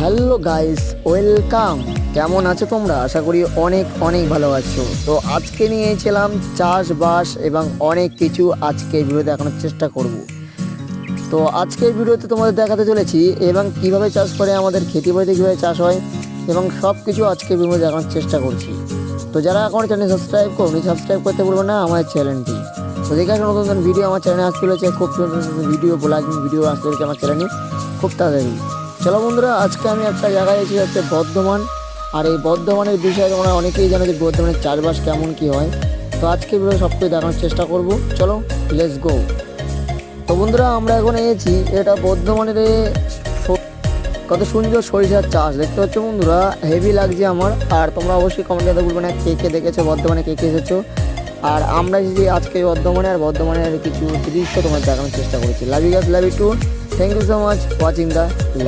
Hello guys, welcome. কেমন আছো তোমরা? আশা করি অনেক অনেক ভালো আছো। তো আজকে নিয়েছিলাম চাষবাস এবং অনেক কিছু আজকে ভিডিওতে দেখানোর চেষ্টা করব। তো আজকের ভিডিওতে তোমাদের দেখাতে চলেছি এবং কিভাবে চাষ করে আমাদের খেতে বাড়িতে কীভাবে চাষ হয় এবং সব কিছু আজকে ভিডিও দেখানোর চেষ্টা করছি। তো যারা এখন চ্যানেল সাবস্ক্রাইব করুন, সাবস্ক্রাইব করতে বলবো না আমাদের চ্যানেলটি। তো দেখে আসুন নতুন নতুন ভিডিও আমার চ্যানেলে আসতে চলেছে, খুব সুন্দর ভিডিও ব্লগিং ভিডিও আসতে চলেছে আমার চ্যানেলে খুব তাড়াতাড়ি। চলো বন্ধুরা, আজকে আমি একটা জায়গায় এসেছি, হচ্ছে বর্ধমান। আর এই বর্ধমানের বিষয়ে তোমরা অনেকেই জানো যে বর্ধমানের চাষবাস কেমন কী হয়। তো আজকে ভিডিও সব কিছু দেখানোর চেষ্টা করব। চলো লেটস গো। তো বন্ধুরা, আমরা এখন এসেছি এটা বর্ধমানের কত সুন্দর সরিষার চাষ দেখতে পাচ্ছ বন্ধুরা, হেভি লাগছে আমার। আর তোমরা অবশ্যই কমেন্টে বলবে না কে কে দেখেছো বর্ধমানে, কে কে এসেছো। আর আমরা যদি আজকে বর্ধমানে আর বর্ধমানের কিছু দৃশ্য তোমার দেখানোর চেষ্টা করেছি। Love you guys, love you too. Thank you so much watching the live.